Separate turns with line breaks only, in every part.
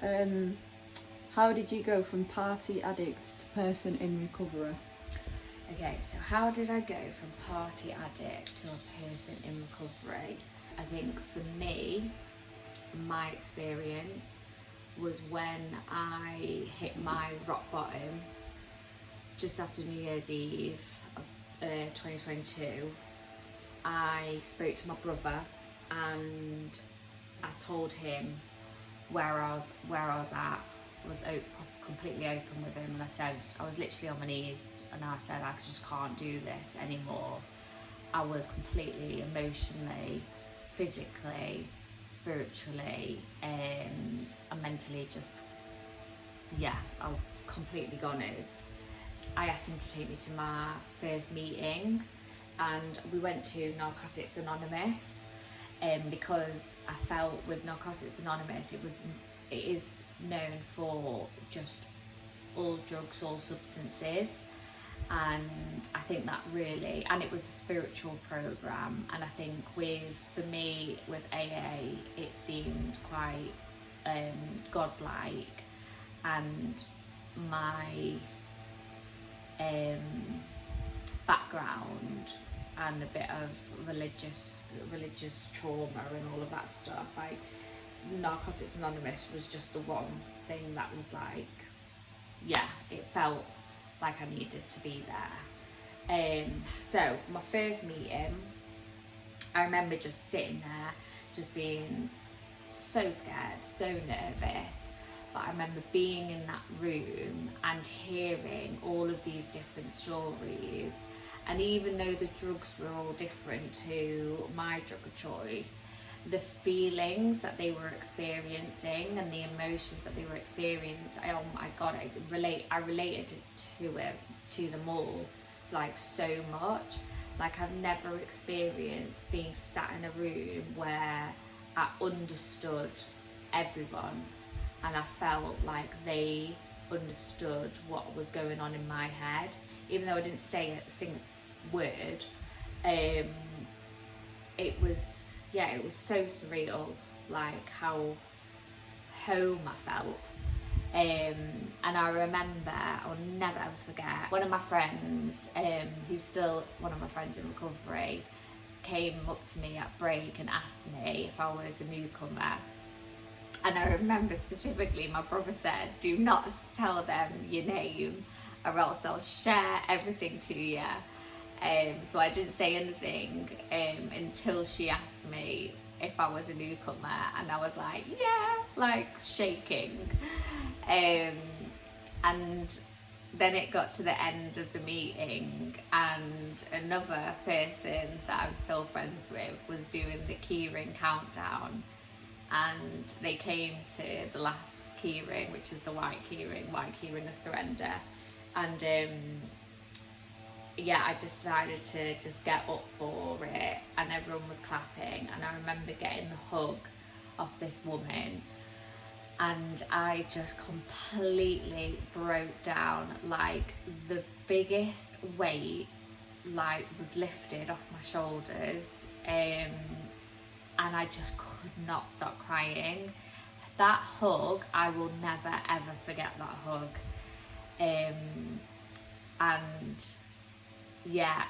Um, how did you go from party addict to person in recovery?
Okay, so how did I go from party addict to a person in recovery? I think for me, my experience was when I hit my rock bottom just after New Year's Eve of 2022. I spoke to my brother and I told him where I was at. I was completely open with him, and I said I was literally on my knees, and I said I just can't do this anymore. I was completely emotionally, physically, spiritually, and mentally just, yeah, I was completely gone. I asked him to take me to my first meeting, and we went to Narcotics Anonymous, because I felt with Narcotics Anonymous it is known for just all drugs, all substances, and I think that really, and it was a spiritual program, and I think for me with AA it seemed quite godlike, and my background and a bit of religious trauma and all of that stuff, Narcotics Anonymous was just the one thing that was like, yeah, it felt like I needed to be there. So my first meeting, I remember just sitting there, just being so scared, so nervous. But I remember being in that room and hearing all of these different stories. And even though the drugs were all different to my drug of choice, the feelings that they were experiencing and the emotions that they were experiencing, oh my God, I related to them all. It's like so much. Like I've never experienced being sat in a room where I understood everyone, and I felt like they understood what was going on in my head, even though I didn't say a single word. It was so surreal, like how home I felt. And I remember, I'll never ever forget, one of my friends, who's still one of my friends in recovery, came up to me at break and asked me if I was a newcomer. And I remember specifically my brother said, do not tell them your name or else they'll share everything to you. So I didn't say anything until she asked me if I was a newcomer, and I was like, yeah, like shaking. And then it got to the end of the meeting, and another person that I'm still friends with was doing the keyring countdown, and they came to the last keyring, which is the white keyring of surrender, and yeah, I decided to just get up for it, and everyone was clapping, and I remember getting the hug of this woman, and I just completely broke down. Like the biggest weight like was lifted off my shoulders, and I just could not stop crying. That hug, I will never ever forget that hug. And yeah,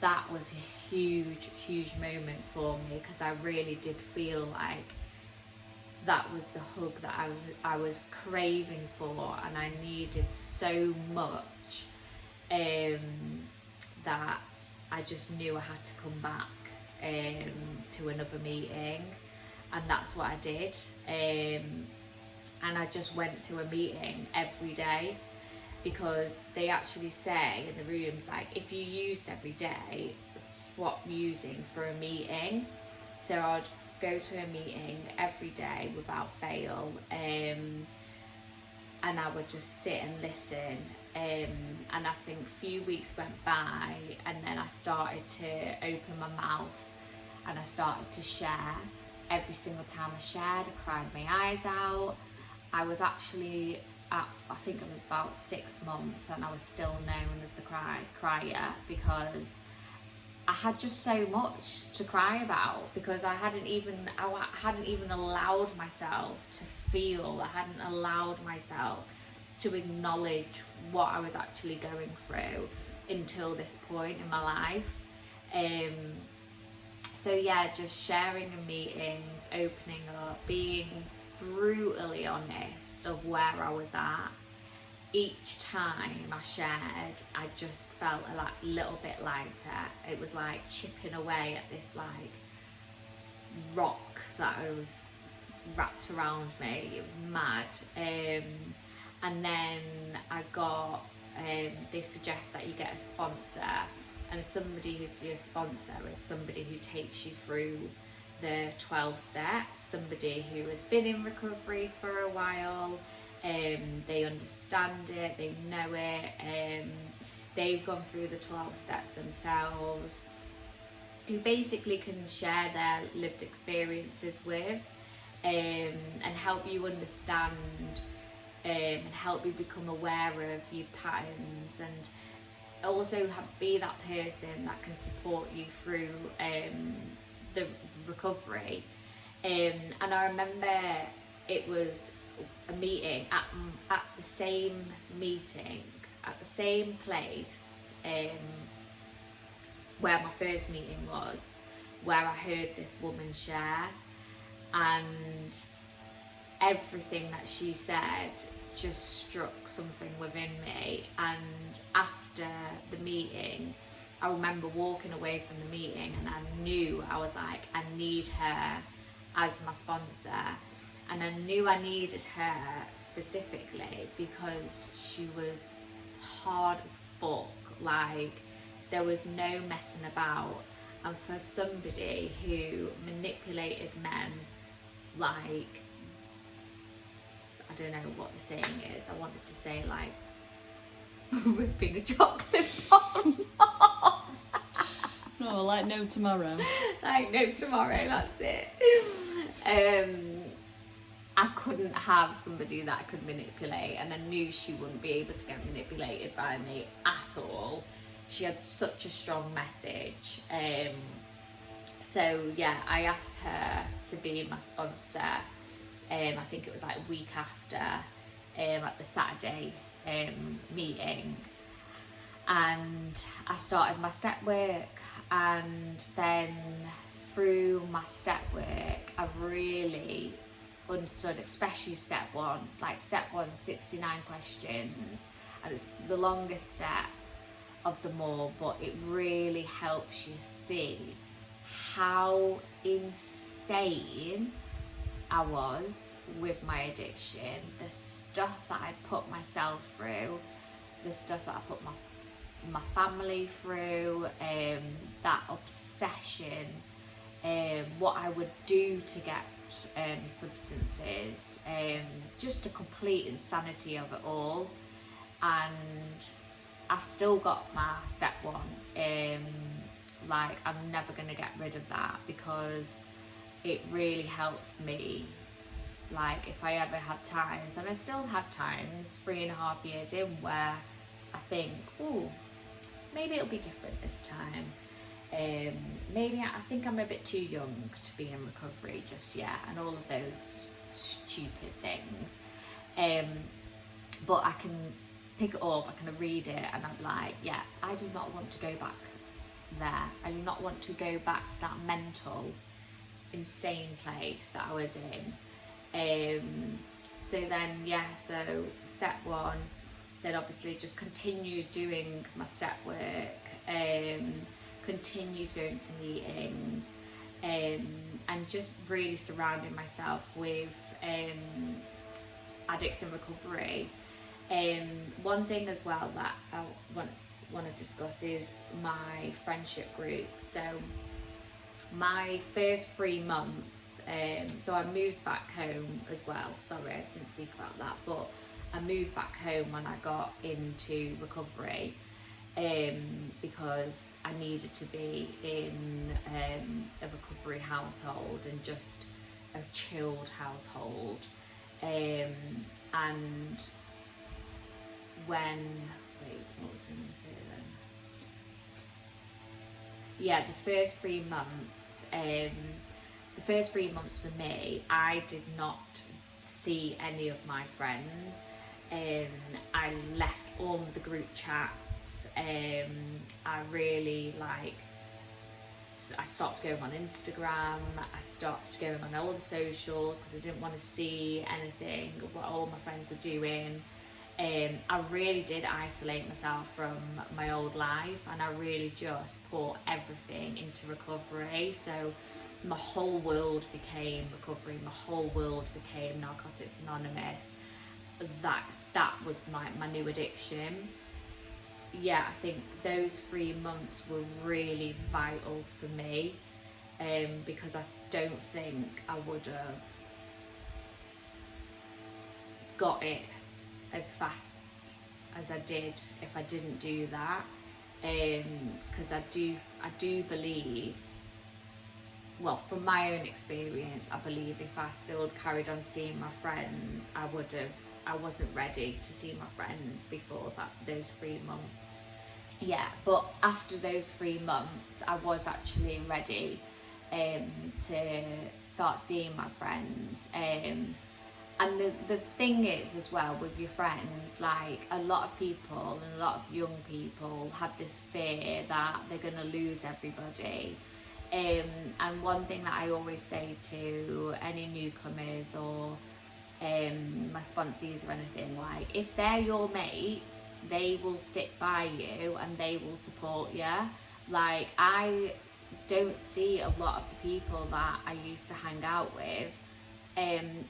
that was a huge moment for me, because I really did feel like that was the hug that I was craving for, and I needed so much, that I just knew I had to come back to another meeting, and that's what I did. And I just went to a meeting every day, because they actually say in the rooms, like, if you used every day, swap using for a meeting. So I'd go to a meeting every day without fail, and I would just sit and listen, and I think a few weeks went by, and then I started to open my mouth and I started to share. Every single time I shared, I cried my eyes out. I was actually I think it was about 6 months, and I was still known as the crier, because I had just so much to cry about, because I hadn't even allowed myself to feel. I hadn't allowed myself to acknowledge what I was actually going through until this point in my life. So yeah, just sharing in meetings, opening up, being brutally honest of where I was at. Each time I shared, I just felt a little bit lighter. It was like chipping away at this like rock that was wrapped around me. It was mad. And then I got, they suggest that you get a sponsor, and somebody who's your sponsor is somebody who takes you through the 12 steps, somebody who has been in recovery for a while. They understand it, they know it, they've gone through the 12 steps themselves, who basically can share their lived experiences with, and help you understand, and help you become aware of your patterns, and also be that person that can support you through the recovery. And I remember it was a meeting at the same meeting, at the same place where my first meeting was, where I heard this woman share, and everything that she said just struck something within me. And after the meeting, I remember walking away from the meeting, and I knew, I was like, I need her as my sponsor. And I knew I needed her specifically because she was hard as fuck. Like, there was no messing about. And for somebody who manipulated men, like, I don't know what the saying is. I wanted to say like ripping a chocolate bar off.
No, like no tomorrow.
Like no tomorrow, that's it. I couldn't have somebody that I could manipulate, and I knew she wouldn't be able to get manipulated by me at all. She had such a strong message. So yeah, I asked her to be my sponsor. I think it was like a week after, at the Saturday meeting, and I started my step work. And then through my step work, I really understood, especially step one. Like step one, 69 questions, and it's the longest step of them all, but it really helps you see how insane I was with my addiction, the stuff that I'd put myself through, the stuff that I put my family through, that obsession, what I would do to get substances, just the complete insanity of it all. And I've still got my step one. Like, I'm never going to get rid of that, because it really helps me. Like, if I ever have times, and I still have times 3.5 years in, where I think, oh, maybe it'll be different this time. Maybe I think I'm a bit too young to be in recovery just yet, and all of those stupid things. But I can pick it up, I can read it, and I'm like, yeah, I do not want to go back there. I do not want to go back to that mental, insane place that I was in. So then, yeah, so step one, then obviously just continued doing my step work, continued going to meetings, and just really surrounding myself with addicts in recovery. One thing as well that I want to discuss is my friendship group. So my first 3 months, so I moved back home as well. Sorry, I didn't speak about that, but I moved back home when I got into recovery, because I needed to be in a recovery household, and just a chilled household. And when, wait, what was I going to say then? yeah, the first 3 months, for me, I did not see any of my friends. I left all the group chats. I really I stopped going on Instagram. I stopped going on all the socials because I didn't want to see anything of what all my friends were doing. I really did isolate myself from my old life, and I really just put everything into recovery. So my whole world became recovery, my whole world became Narcotics Anonymous. That was my new addiction. Yeah, I think those 3 months were really vital for me, because I don't think I would have got it as fast as I did if I didn't do that. Because I do believe, well, from my own experience, I believe if I still carried on seeing my friends, I wasn't ready to see my friends before that, for those 3 months. Yeah, but after those 3 months, I was actually ready to start seeing my friends. And the thing is as well with your friends, like a lot of people and a lot of young people have this fear that they're going to lose everybody. And one thing that I always say to any newcomers or my sponsees or anything, like, if they're your mates, they will stick by you and they will support you. Like, I don't see a lot of the people that I used to hang out with.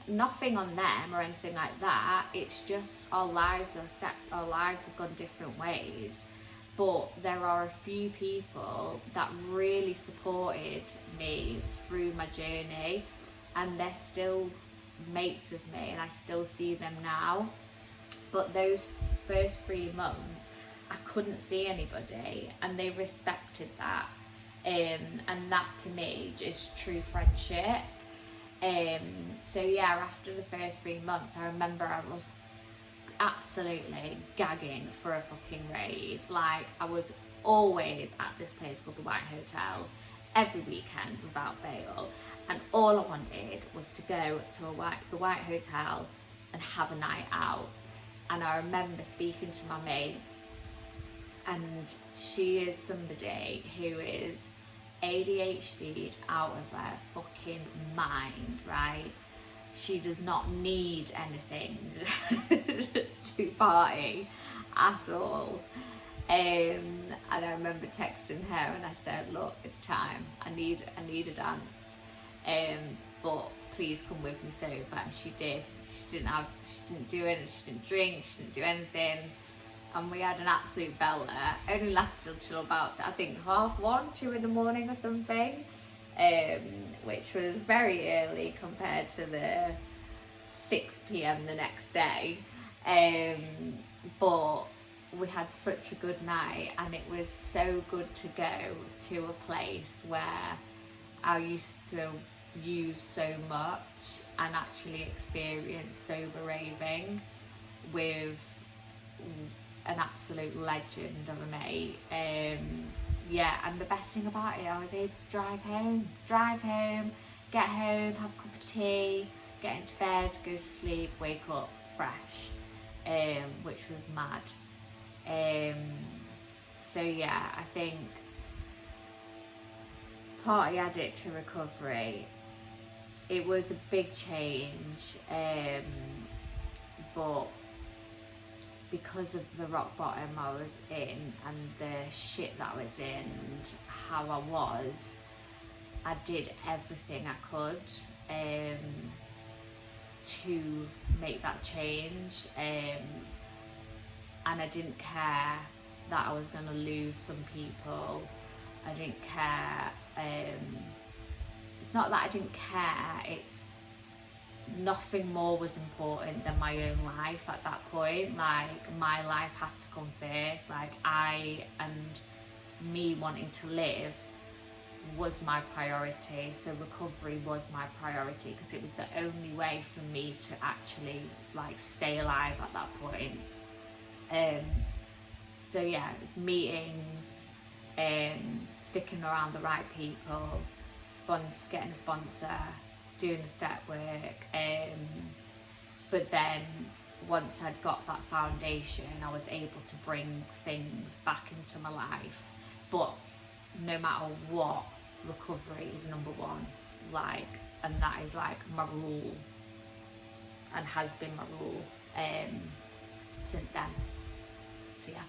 Nothing on them or anything like that. It's just our lives have gone different ways. But there are a few people that really supported me through my journey, and they're still mates with me, and I still see them now. But those first 3 months, I couldn't see anybody, and they respected that. And that to me is true friendship. So yeah, after the first 3 months, I remember I was absolutely gagging for a fucking rave. Like, I was always at this place called the White Hotel every weekend without fail, and all I wanted was to go to the White Hotel and have a night out. And I remember speaking to my mate, and she is somebody who is ADHD'd out of her fucking mind, right? She does not need anything to party at all. And I remember texting her and I said, look, it's time, I need a dance, but please come with me sober. And she did. She didn't do it, she didn't drink, she didn't do anything. And we had an absolute belter. Only lasted till about, I think, 1:30, 2 in the morning or something, which was very early compared to the 6 p.m. the next day. But we had such a good night, and it was so good to go to a place where I used to use so much and actually experience sober raving with an absolute legend of a mate. Yeah, and the best thing about it, I was able to drive home, get home, have a cup of tea, get into bed, go to sleep, wake up fresh, which was mad. So yeah, I think Party Addict to recovery, it was a big change, but because of the rock bottom I was in and the shit that I was in and how I was, I did everything I could to make that change, and I didn't care that I was going to lose some people. I didn't care. It's not that I didn't care, it's nothing more was important than my own life at that point. Like, my life had to come first. Like, I and me wanting to live was my priority, so recovery was my priority, because it was the only way for me to actually like stay alive at that point. So yeah, it's meetings, sticking around the right people, getting a sponsor, doing the step work, but then once I'd got that foundation, I was able to bring things back into my life. But no matter what, recovery is number one, like, and that is like my rule, and has been my rule since then. So yeah.